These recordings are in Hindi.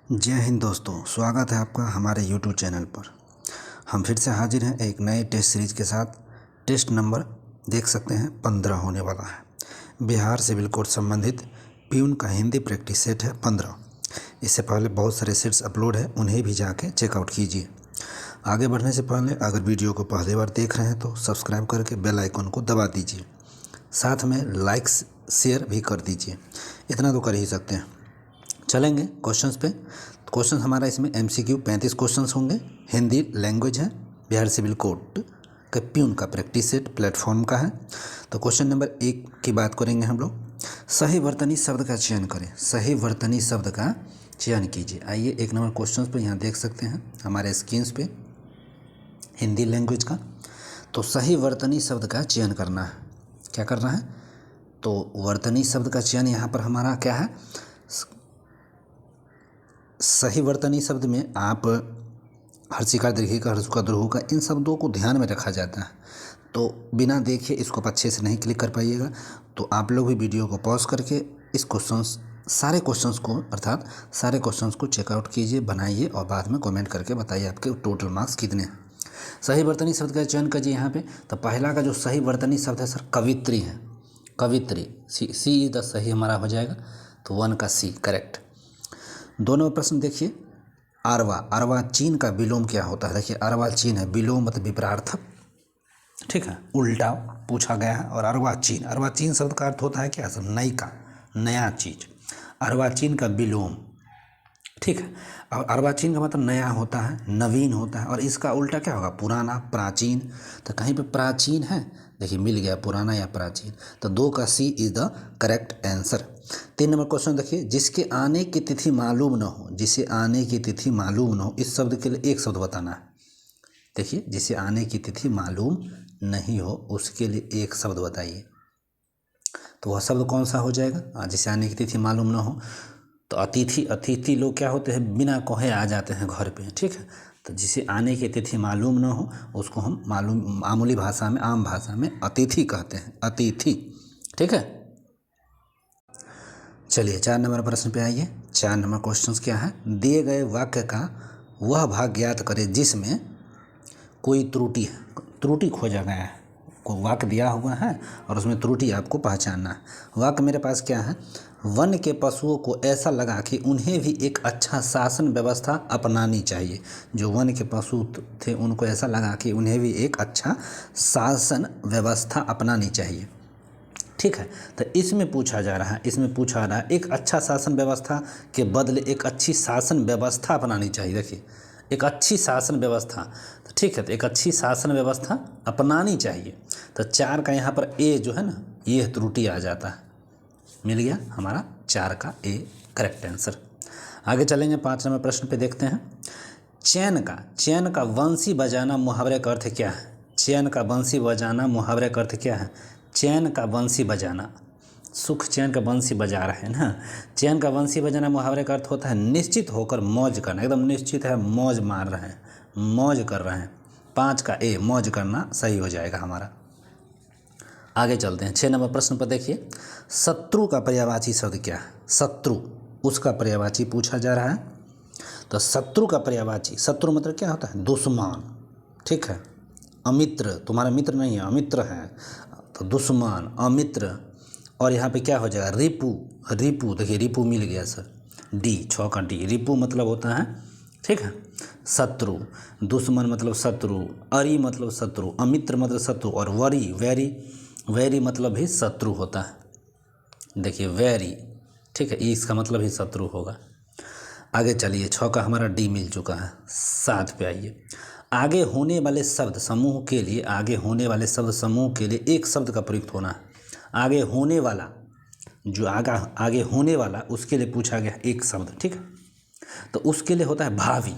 जय हिंद दोस्तों, स्वागत है आपका हमारे YouTube चैनल पर। हम फिर से हाजिर हैं एक नए टेस्ट सीरीज के साथ। टेस्ट नंबर देख सकते हैं 15 होने वाला है। बिहार सिविल कोड संबंधित प्यून का हिंदी प्रैक्टिस सेट है 15। इससे पहले बहुत सारे सेट्स अपलोड है, उन्हें भी जाके चेकआउट कीजिए। आगे बढ़ने से पहले अगर वीडियो को पहली बार देख रहे हैं तो सब्सक्राइब करके बेल आइकन को दबा दीजिए, साथ में लाइक्स शेयर भी कर दीजिए। इतना तो कर ही सकते हैं। चलेंगे क्वेश्चंस पे। क्वेश्चन हमारा इसमें MCQ 35 क्वेश्चंस होंगे। हिंदी लैंग्वेज है, बिहार सिविल कोड का प्यून का प्रैक्टिस सेट प्लेटफॉर्म का है। तो क्वेश्चन नंबर 1 की बात करेंगे हम लोग। सही वर्तनी शब्द का चयन करें। सही वर्तनी शब्द का चयन कीजिए। आइए 1 नंबर क्वेश्चन पर यहाँ देख सकते हैं हमारे स्क्रीन पे हिंदी लैंग्वेज का। तो सही वर्तनी शब्द का चयन करना है। क्या करना है? तो वर्तनी शब्द का चयन यहाँ पर हमारा क्या है? सही वर्तनी शब्द में आप हर्षिका दीर्घिका हर्षुका द्रुहुका इन शब्दों को ध्यान में रखा जाता है। तो बिना देखे इसको अच्छे से नहीं क्लिक कर पाइएगा। तो आप लोग भी वीडियो को पॉज करके इस सारे क्वेश्चंस को अर्थात सारे क्वेश्चंस को चेकआउट कीजिए, बनाइए और बाद में कमेंट करके बताइए आपके टोटल मार्क्स कितने हैं। सही वर्तनी शब्द का चयन कीजिए यहाँ पे। तो पहला का जो सही वर्तनी शब्द है सर कवित्री है। कवित्री सी इज द सही हमारा हो जाएगा। तो 1 का सी करेक्ट। दोनों प्रश्न देखिए। अर्वाचीन का विलोम क्या होता है? देखिए अर्वाचीन है, विलोम मतलब विपरार्थक, ठीक है, उल्टा पूछा गया है। और अर्वाचीन शब्द का अर्थ होता है क्या सर? नई का, नया चीज। अर्वाचीन का विलोम, ठीक है। और अर्वाचीन का मतलब नया होता है, नवीन होता है। और इसका उल्टा क्या होगा? पुराना, प्राचीन। तो कहीं पे प्राचीन है, देखिए मिल गया पुराना या प्राचीन। तो 2 का C is the correct answer. 3 number question देखिए। जिसके आने की तिथि मालूम न हो, जिसे आने की तिथि मालूम न हो, इस शब्द के लिए एक शब्द बताना है। देखिए जिसे आने की तिथि मालूम नहीं हो उसके लिए एक शब्द बताइए। तो वह शब्द कौन सा हो जाएगा? जिसे आने की तिथि मालूम न हो तो अतिथि लोग क्या होते हैं? बिना कहे आ जाते हैं घर पे, ठीक है। तो जिसे आने की तिथि मालूम न हो उसको हम मामूली भाषा में, आम भाषा में अतिथि कहते हैं, अतिथि, ठीक है। चलिए 4 नंबर प्रश्न पे आइए। 4 नंबर क्वेश्चन क्या है? दिए गए वाक्य का वह भाग ज्ञात करें जिसमें कोई त्रुटि है। त्रुटि खोजा गया है, कोई वाक्य दिया हुआ है और उसमें त्रुटि आपको पहचानना है। वाक्य मेरे पास क्या है? वन के पशुओं को ऐसा लगा कि उन्हें भी एक अच्छा शासन व्यवस्था अपनानी चाहिए। जो वन के पशु थे उनको ऐसा लगा कि उन्हें भी एक अच्छा शासन व्यवस्था अपनानी चाहिए, ठीक है। तो इसमें पूछा जा रहा है, एक अच्छा शासन व्यवस्था के बदले एक अच्छी शासन व्यवस्था अपनानी चाहिए। देखिए एक अच्छी शासन व्यवस्था, तो ठीक है। तो एक अच्छी शासन व्यवस्था अपनानी चाहिए। तो 4 का यहाँ पर ए जो है ना, ये त्रुटि आ जाता है। मिल गया हमारा 4 का ए करेक्ट आंसर। आगे चलेंगे 5 नंबर प्रश्न पे देखते हैं। चैन का बंसी बजाना मुहावरे का अर्थ क्या है? चैन का बंसी बजाना मुहावरे का अर्थ क्या है? चैन का बंसी बजाना, सुख चैन का बंसी बजा रहे हैं ना। चैन का बंसी बजाना मुहावरे का अर्थ होता है निश्चित होकर मौज करना। एकदम निश्चित है, मौज मार रहे हैं, मौज कर रहे हैं। 5 का ए मौज करना सही हो जाएगा हमारा। आगे चलते हैं 6 नंबर प्रश्न पर देखिए। शत्रु का पर्यायवाची शब्द क्या है? शत्रु, उसका पर्यायवाची पूछा जा रहा है। तो शत्रु का पर्यायवाची, शत्रु मतलब क्या होता है? दुश्मन, ठीक है। अमित्र, तुम्हारा मित्र नहीं है, अमित्र है, तो दुश्मन, अमित्र। और यहाँ पे क्या हो जाएगा? रिपु, देखिए रिपु मिल गया सर, डी, 6 का डी। रिपु मतलब होता है, ठीक है, शत्रु। दुश्मन मतलब शत्रु, अरि मतलब शत्रु, अमित्र मतलब शत्रु, और वैरी मतलब भी शत्रु होता है। देखिए वैरी, ठीक है, इसका मतलब ही शत्रु होगा। आगे चलिए 6 का हमारा डी मिल चुका है। 7 पे आइए। आगे होने वाले शब्द समूह के लिए एक शब्द का प्रयुक्त होना है। आगे होने वाला, जो आगे होने वाला उसके लिए पूछा गया एक शब्द, ठीक है। तो उसके लिए होता है भावी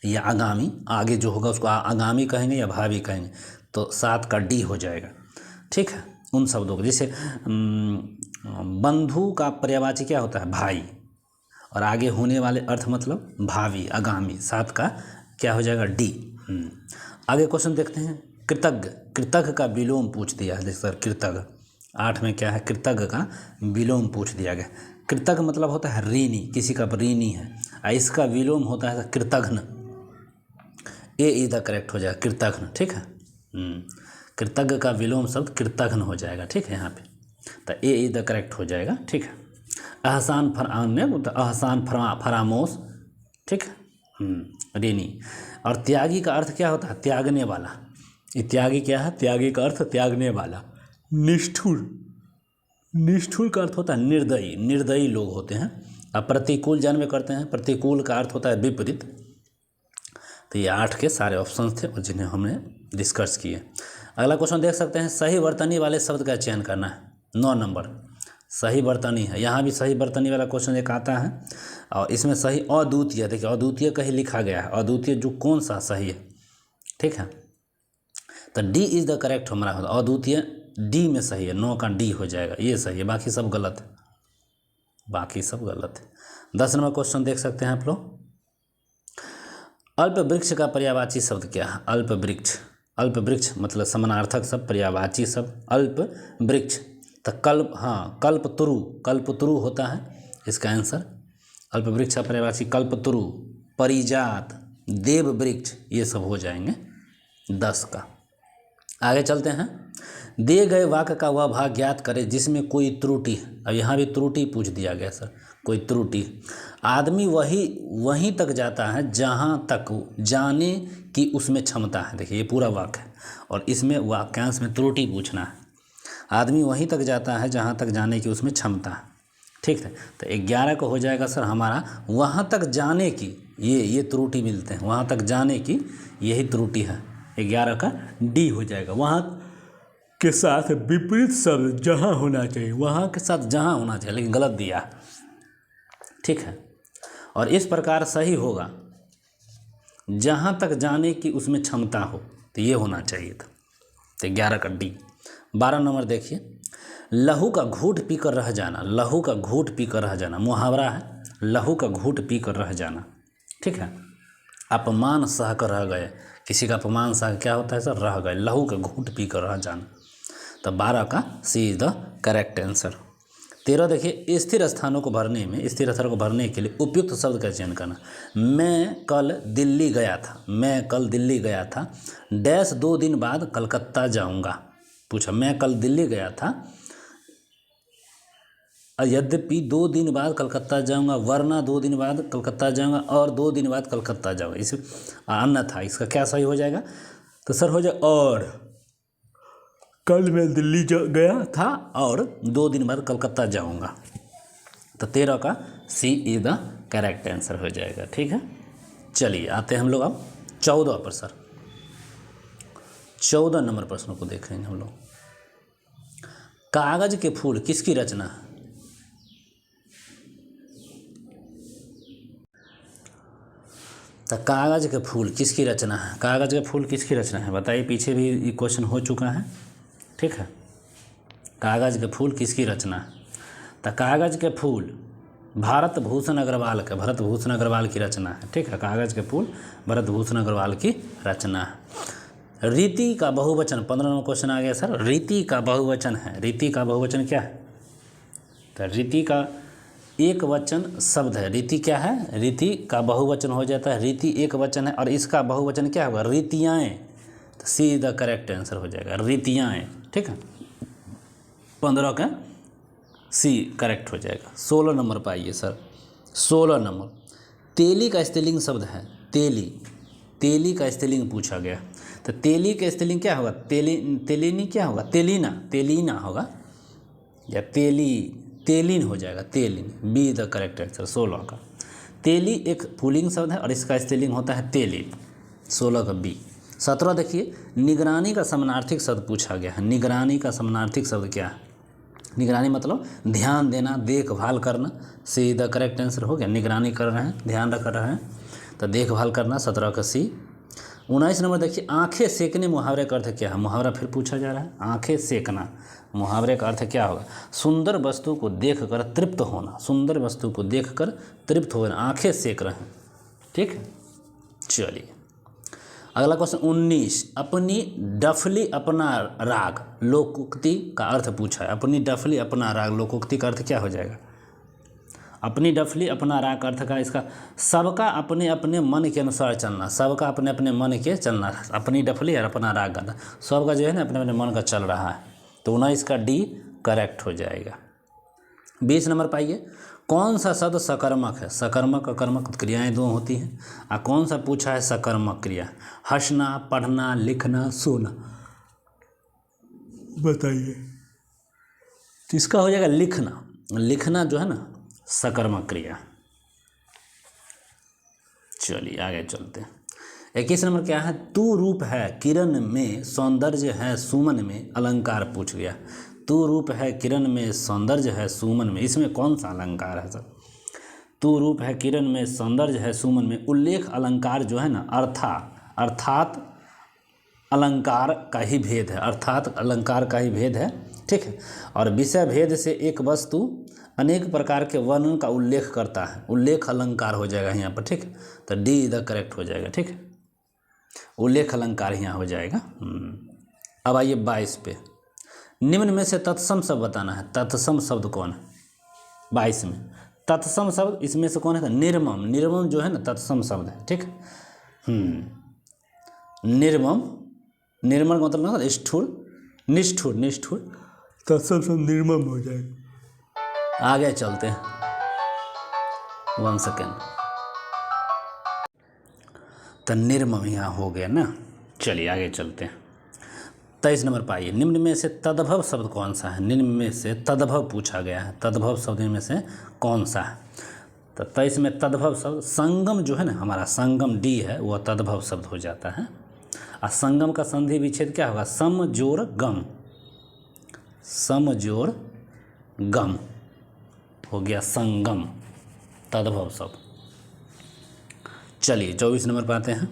या आगामी। आगे जो होगा उसको आगामी कहेंगे या भावी कहेंगे। तो 7 का डी हो जाएगा, ठीक है। उन शब्दों को, जैसे बंधु का पर्यायवाची क्या होता है? भाई। और आगे होने वाले अर्थ मतलब भावी, आगामी। 7 का क्या हो जाएगा? डी। आगे क्वेश्चन देखते हैं। कृतज्ञ का विलोम पूछ दिया है सर। कृतज्ञ 8 में क्या है? कृतज्ञ का विलोम पूछ दिया गया। कृतज्ञ मतलब होता है ऋणी, किसी का ऋणी है। इसका विलोम होता है कृतघ्न, ए इज द करेक्ट हो जाएगा, कृतघ्न। ठीक है, कृतज्ञ का विलोम शब्द कृतघ्न हो जाएगा। ठीक है, यहाँ पे तो ए इज द करेक्ट हो जाएगा। ठीक है, अहसान अहसान फरामोश। ठीक है, रेनी। और त्यागी का अर्थ क्या होता है? त्यागने वाला। ये त्यागी क्या है? त्यागी का अर्थ त्यागने वाला। निष्ठुर, निष्ठुर का अर्थ होता है निर्दयी, निर्दयी लोग होते हैं। अब प्रतिकूल जन्म करते हैं, प्रतिकूल का अर्थ होता है विपरीत। तो ये 8 के सारे ऑप्शंस थे और जिन्हें हमने डिस्कस किए। अगला क्वेश्चन देख सकते हैं, सही वर्तनी वाले शब्द का चयन करना है। 9 नंबर सही वर्तनी है। यहाँ भी सही वर्तनी वाला क्वेश्चन एक आता है और इसमें सही अद्वितीय, देखिए अद्वितीय कहीं लिखा गया है, अद्वितीय जो कौन सा सही है। ठीक है, तो डी इज द करेक्ट हमारा होता, अद्वितीय डी में सही है, 9 का डी हो जाएगा, ये सही है, बाकी सब गलत है, बाकी सब गलत है। 10 नंबर क्वेश्चन देख सकते हैं आप लोग, अल्प वृक्ष का पर्यायवाची शब्द क्या है? अल्प वृक्ष, अल्प वृक्ष मतलब समानार्थक शब्द, पर्यायवाची शब्द अल्प वृक्ष। तो कल्प, हाँ कल्पतरु, कल्पतरु होता है इसका आंसर। अल्प वृक्ष का पर्यायवाची कल्पतरु, परिजात, देव वृक्ष, ये सब हो जाएंगे 10 का। आगे चलते हैं, दिए गए वाक्य का वह भाग ज्ञात करें जिसमें कोई त्रुटि है। अब यहाँ भी त्रुटि पूछ दिया गया सर, कोई त्रुटि। आदमी वहीं तक जाता है जहाँ तक जाने की उसमें क्षमता है। देखिए ये पूरा वाक्य है और इसमें वाक्यांश में त्रुटि पूछना है। आदमी वहीं तक जाता है जहाँ तक जाने की उसमें क्षमता है। ठीक है, तो 11 को हो जाएगा सर हमारा वहाँ तक जाने की, ये त्रुटि मिलते हैं, वहाँ तक जाने की यही त्रुटि है। 11 का डी हो जाएगा, वहाँ के साथ विपरीत शब्द जहाँ होना चाहिए, वहाँ के साथ जहाँ होना चाहिए, लेकिन गलत दिया। ठीक है, और इस प्रकार सही होगा जहाँ तक जाने की उसमें क्षमता हो, तो ये होना चाहिए था। तो 11 का डी। 12 नंबर देखिए, लहू का घूंट पीकर रह जाना, लहू का घूंट पीकर रह जाना मुहावरा है, लहू का घूंट पीकर रह जाना। ठीक है, अपमान सह कर रह गए, किसी का अपमान सह क्या होता है सर? रह गए, लहू का घूंट पीकर रह जाना। तो 12 का C is the correct answer. 13 देखिए, स्थिर स्थानों को भरने में, स्थिर स्थानों को भरने के लिए उपयुक्त शब्द का चयन करना। मैं कल दिल्ली गया था, मैं कल दिल्ली गया था, डैश 2 दिन बाद कलकत्ता जाऊंगा। पूछा मैं कल दिल्ली गया था, यद्यपि 2 दिन बाद कलकत्ता जाऊंगा, वरना 2 दिन बाद कलकत्ता जाऊंगा, और 2 दिन बाद कलकत्ता जाऊंगा। इस अन्यथा इसका क्या सही हो जाएगा? तो सर हो जाए और कल मैं दिल्ली गया था और 2 दिन बाद कलकत्ता जाऊंगा। तो 13 का C is the correct answer हो जाएगा। ठीक है, चलिए आते हैं हम लोग अब 14 पर सर। 14 नंबर प्रश्नों को देखेंगे हम लोग। कागज के फूल किसकी रचना है? तो कागज के फूल किसकी रचना है? कागज के फूल किसकी रचना है बताइए, पीछे भी ये क्वेश्चन हो चुका है। ठीक है, कागज के फूल किसकी रचना है? तो कागज के फूल भरत भूषण अग्रवाल के, भरत भूषण अग्रवाल की रचना है। ठीक है, कागज के फूल भरत भूषण अग्रवाल की रचना है। रीति का बहुवचन, 15 नंबर क्वेश्चन आ गया सर। रीति का बहुवचन है, रीति का बहुवचन क्या है? तो रीति का एक वचन शब्द है। रीति क्या है? रीति का बहुवचन हो जाता है। रीति एक वचन है और इसका बहुवचन क्या होगा? रीतियाएँ। तो सी द करेक्ट आंसर हो जाएगा, रीतियाएँ। ठीक है, 15 का सी करेक्ट हो जाएगा। 16 नंबर पर आइए सर। 16 नंबर, तेली का स्त्रीलिंग शब्द है। तेली, तेली का स्त्रीलिंग पूछा गया। तो तेली का स्त्रीलिंग क्या होगा? तेलिनी क्या होगा? तेलीना, तेलीना होगा या तेलीन हो जाएगा, Telin. Be the correct answer 16 का। तेली एक पुल्लिंग शब्द है और इसका स्त्रीलिंग होता है तेलीन, 16 का बी। 17 देखिए, निगरानी का समानार्थिक शब्द पूछा गया है। निगरानी का समानार्थिक शब्द क्या है? निगरानी मतलब ध्यान देना, देखभाल करना। सी द करेक्ट आंसर हो गया। निगरानी कर रहे हैं, ध्यान रख रहे हैं, तो देखभाल करना, 17 का सी। 19 नंबर देखिए, आंखें सेकने मुहावरे का अर्थ क्या है? मुहावरा फिर पूछा जा रहा है, आंखें सेकना मुहावरे का अर्थ क्या होगा? सुंदर वस्तु को देखकर तृप्त होना, सुंदर वस्तु को देखकर तृप्त होना, आंखें सेक रहे हैं। ठीक है, चलिए अगला क्वेश्चन 19, अपनी डफली अपना राग लोकोक्ति का अर्थ पूछा है। अपनी डफली अपना राग लोकोक्ति का अर्थ क्या हो जाएगा? अपनी डफली अपना राग अर्थ का इसका सबका अपने अपने मन के अनुसार चलना, सबका अपने अपने मन के चलना, अपनी डफली और अपना राग गाना, सबका जो है ना अपने अपने मन का चल रहा है, तो 19 का डी करेक्ट हो जाएगा। 20 नंबर पाइए, कौन सा शब्द सकर्मक है? सकर्मक अकर्मक क्रियाएं दो होती हैं, और कौन सा पूछा है सकर्मक क्रिया? हंसना, पढ़ना, लिखना, सोना, बताइए। तो इसका हो जाएगा लिखना। लिखना जो है ना सकर्मक क्रिया। चलिए आगे चलते हैं। 21 नंबर क्या है? तू रूप है किरण में, सौंदर्य है सुमन में, अलंकार पूछ गया। तू रूप है किरण में, सौंदर्य है सुमन में, इसमें कौन सा अलंकार है सर? तू रूप है किरण में, सौंदर्य है सुमन में, उल्लेख अलंकार जो है ना अर्थात अलंकार का ही भेद है, अर्थात अलंकार का ही भेद है, ठीक है। और विषय भेद से एक वस्तु अनेक प्रकार के वर्णन का उल्लेख करता है, उल्लेख अलंकार हो जाएगा यहाँ पर, ठीक है। तो डी इधर करेक्ट हो जाएगा, ठीक है, उल्लेख अलंकार यहाँ हो जाएगा। अब आइए 22 पे, निम्न में से तत्सम शब्द बताना है। तत्सम शब्द कौन है? 22 में तत्सम शब्द इसमें से कौन है? निर्मम। निर्मम जो है ना तत्सम शब्द है, ठीक है। निर्मम, निर्मम का मतलब ना स्थूल, निष्ठुर, निष्ठुर, तत्सम शब्द निर्मम हो जाएगा। आगे चलते हैं, 1 सेकेंड। तो निर्मम यहाँ हो गया ना। चलिए आगे चलते हैं। 23 नंबर पाइए, निम्न में से तद्भव शब्द कौन सा है? निम्न में से तद्भव पूछा गया है, तद्भव शब्द में से कौन सा है? तो 23 में तद्भव शब्द संगम जो है ना हमारा, संगम डी है, वह तद्भव शब्द हो जाता है। और संगम का संधि विच्छेद क्या होगा? सम जोड़ गम, सम जोड़ गम हो गया संगम, तद्भव शब्द। चलिए 24 नंबर पर आते हैं।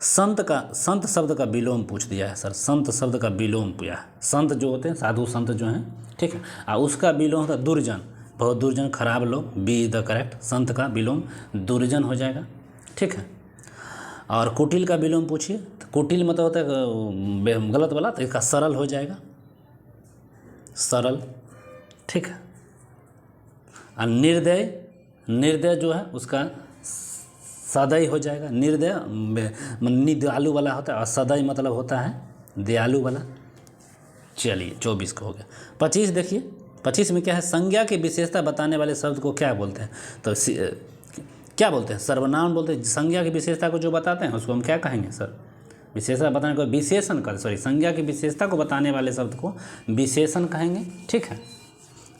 संत शब्द का विलोम पूछ दिया है सर, संत शब्द का विलोम पूछा है। संत जो होते हैं साधु संत जो हैं, ठीक है, और उसका विलोम होता है दुर्जन, बहुत दुर्जन, खराब लोग, बी द करेक्ट। संत का विलोम दुर्जन हो जाएगा, ठीक है। और कुटिल का विलोम पूछिए, तो कुटिल मतलब होता है गलत वाला, तो इसका सरल हो जाएगा, सरल, ठीक है। और निर्दय, निर्दय जो है उसका सदय हो जाएगा। निर्दय दयालु वाला होता है, और सदय मतलब होता है दयालु वाला। चलिए 24 का हो गया। 25 देखिए, 25 में क्या है? संज्ञा की विशेषता बताने वाले शब्द को क्या बोलते हैं? तो क्या बोलते हैं? सर्वनाम बोलते हैं। संज्ञा की विशेषता को जो बताते हैं उसको हम क्या कहेंगे सर? विशेषता बताने को विशेषण कर, सॉरी, संज्ञा की विशेषता को बताने वाले शब्द को विशेषण कहेंगे, ठीक है।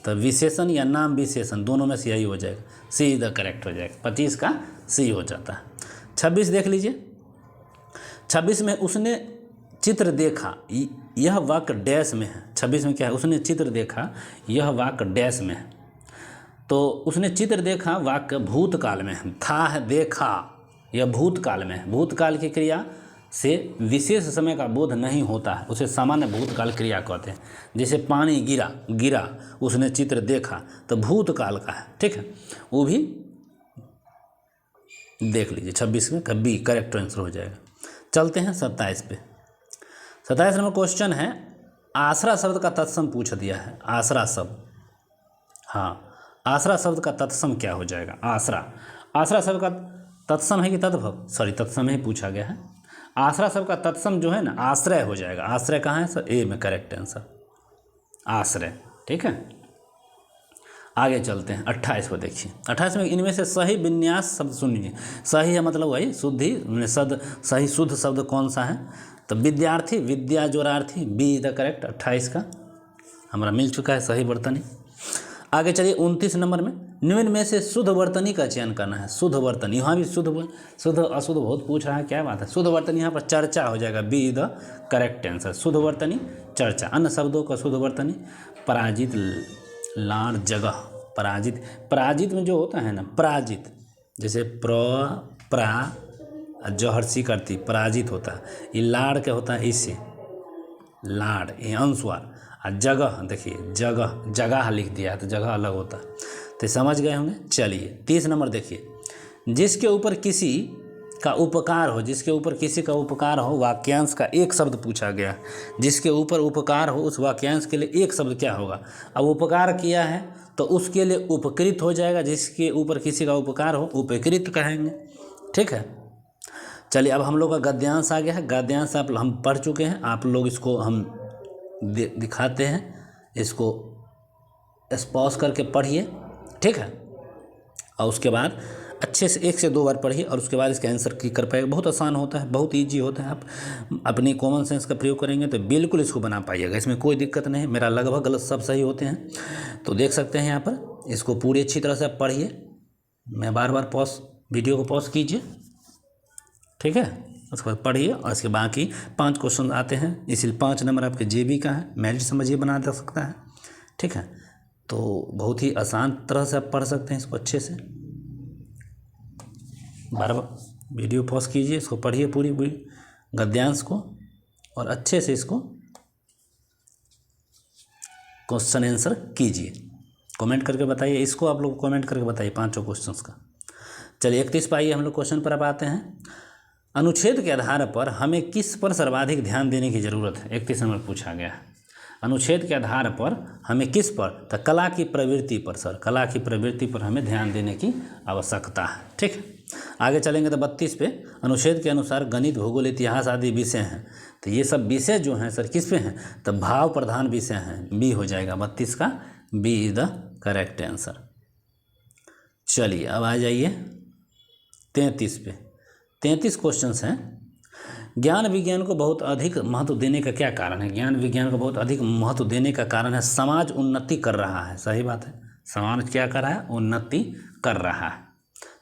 तो विशेषण या नाम विशेषण दोनों में से यही हो जाएगा, सी इधर करेक्ट हो जाएगा। 25 का सी हो जाता है। 26 देख लीजिए। 26 में उसने चित्र देखा, यह वाक्य डैश में है। 26 में क्या है? उसने चित्र देखा, यह वाक्य डैश में है। तो उसने चित्र देखा वाक्य भूतकाल में है, था है देखा, यह भूतकाल में है। भूतकाल की क्रिया से विशेष समय का बोध नहीं होता है, उसे सामान्य भूतकाल क्रिया कहते हैं। जैसे पानी गिरा, गिरा, उसने चित्र देखा, तो भूतकाल का है, ठीक है, वो भी देख लीजिए। 26 में बी करेक्ट आंसर हो जाएगा। चलते हैं 27 पे। 27 नंबर क्वेश्चन है, आसरा शब्द का तत्सम पूछ दिया है। आसरा शब्द, हाँ, आसरा शब्द का तत्सम क्या हो जाएगा? आसरा, आसरा शब्द का तत्सम है कि तद्भव? सॉरी, तत्सम ही पूछा गया है। आसरा शब्द का तत्सम जो है ना आश्रय हो जाएगा। आश्रय कहाँ है सर? ए में करेक्ट आंसर, आश्रय, ठीक है। आगे चलते हैं 28 को देखिए। 28 में इनमें से सही विन्यास शब्द सुनिए। सही है मतलब वही शुद्धि, सही शुद्ध शब्द कौन सा है? तो विद्यार्थी, विद्या जोरार्थी, बी द करेक्ट। 28 का हमारा मिल चुका है सही वर्तनी। आगे चलिए 29 नंबर में, निम्न में से शुद्ध वर्तनी का चयन करना है। शुद्ध वर्तनी, यहाँ भी शुद्ध अशुद्ध बहुत पूछ रहा है, क्या बात है? शुद्ध वर्तनी यहाँ पर चर्चा हो जाएगा, बी द करेक्ट आंसर। शुद्ध वर्तनी चर्चा। अन्य शब्दों का शुद्ध वर्तनी पराजित, लाड़, जगह, पराजित। पराजित में जो होता है ना पराजित, जैसे प्रा जहरसी करती, पराजित होता है। ये लाड़ क्या होता है? इससे लाड़, ये अनुस्वार। और जगह देखिए, जगह, जगह लिख दिया है तो जगह अलग होता है, तो समझ गए होंगे। चलिए 30 नंबर देखिए, जिसके ऊपर किसी का उपकार हो, जिसके ऊपर किसी का उपकार हो, वाक्यांश का एक शब्द पूछा गया है। जिसके ऊपर उपकार हो उस वाक्यांश के लिए एक शब्द क्या होगा? अब उपकार किया है तो उसके लिए उपकृत हो जाएगा, जिसके ऊपर किसी का उपकार हो उपकृत कहेंगे। ठीक है, चलिए अब हम लोग का गद्यांश आ गया है। गद्यांश आप हम पढ़ चुके हैं, आप लोग इसको हम दिखाते हैं, इसको स्पॉज करके पढ़िए। ठीक है, और उसके बाद अच्छे से 1 से 2 बार पढ़िए और उसके बाद इसका आंसर की कर पाएगा। बहुत आसान होता है, बहुत ईजी होता है। आप अपनी कॉमन सेंस का प्रयोग करेंगे तो बिल्कुल इसको बना पाइएगा, इसमें कोई दिक्कत नहीं। मेरा लगभग गलत सब सही होते हैं। तो देख सकते हैं यहाँ पर, इसको पूरी अच्छी तरह से आप पढ़िए। मैं बार बार वीडियो को पॉज कीजिए। ठीक है, उसके बाद पढ़िए और इसके बाकी 5 क्वेश्चन आते हैं, इसलिए 5 नंबर आपके जेबी का है, मेरिट समझिए बना दे सकता है। ठीक है, तो बहुत ही आसान तरह से आप पढ़ सकते हैं इसको अच्छे से। बार बार वीडियो पॉज कीजिए, इसको पढ़िए पूरी गद्यांश को और अच्छे से इसको क्वेश्चन आंसर कीजिए। कमेंट करके बताइए, इसको आप लोग कमेंट करके बताइए 5 क्वेश्चंस का। चलिए 31 पे आइए, हम लोग क्वेश्चन पर अब आते हैं। अनुच्छेद के आधार पर हमें किस पर सर्वाधिक ध्यान देने की जरूरत है? 31 नंबर पूछा गया है। अनुच्छेद के आधार पर हमें किस पर? तो कला की प्रवृत्ति पर सर, कला की प्रवृत्ति पर हमें ध्यान देने की आवश्यकता है। ठीक है, आगे चलेंगे तो 32 पे, अनुच्छेद के अनुसार गणित, भूगोल, इतिहास आदि विषय हैं। तो ये सब विषय जो हैं सर किस पे हैं? तो भाव प्रधान विषय हैं, बी हो जाएगा 32 का, B is the correct answer. चलिए अब आ जाइए 33 पे। 33 क्वेश्चंस हैं। ज्ञान विज्ञान को बहुत अधिक महत्व देने का क्या कारण है? ज्ञान विज्ञान को बहुत अधिक महत्व देने का कारण है समाज उन्नति कर रहा है। सही बात है, समाज क्या कर रहा है? उन्नति कर रहा है।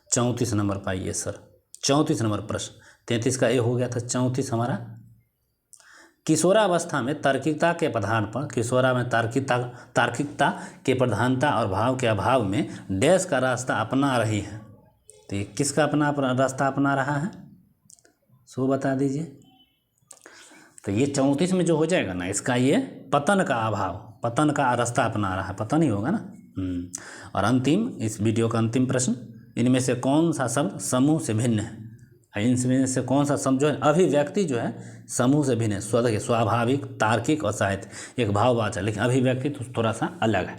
34 नंबर पाइए सर, 34 नंबर प्रश्न। 33 का ए हो गया था, 34 हमारा। किशोरावस्था में तार्किकता के प्रधान पर, किशोरा में तार्किकता के प्रधानता और भाव के अभाव में डैश का रास्ता अपना रही है। तो ये किसका अपना रास्ता अपना रहा है? सो बता दीजिए। तो ये 34 में जो हो जाएगा ना, इसका ये पतन का अभाव, पतन का रास्ता अपना रहा है, पतन ही होगा ना। और अंतिम, इस वीडियो का अंतिम प्रश्न, इनमें से कौन सा शब्द समूह से भिन्न है? इनमें से कौन सा शब्द जो है अभिव्यक्ति जो है समूह से भिन्न है? स्वाभाविक, तार्किक और साहित्य, एक भाववाचक, लेकिन अभिव्यक्ति तो थोड़ा सा अलग है।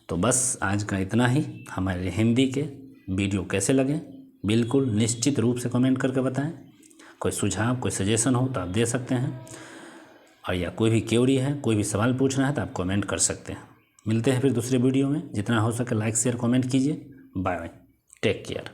तो बस आज का इतना ही। हमारे हिंदी के वीडियो कैसे लगे बिल्कुल निश्चित रूप से कमेंट करके बताएं। कोई सुझाव, कोई सजेशन हो तो आप दे सकते हैं, और या कोई भी क्वेरी है, कोई भी सवाल पूछना है तो आप कमेंट कर सकते हैं। मिलते हैं फिर दूसरे वीडियो में। जितना हो सके लाइक शेयर कमेंट कीजिए। Bye bye, take care.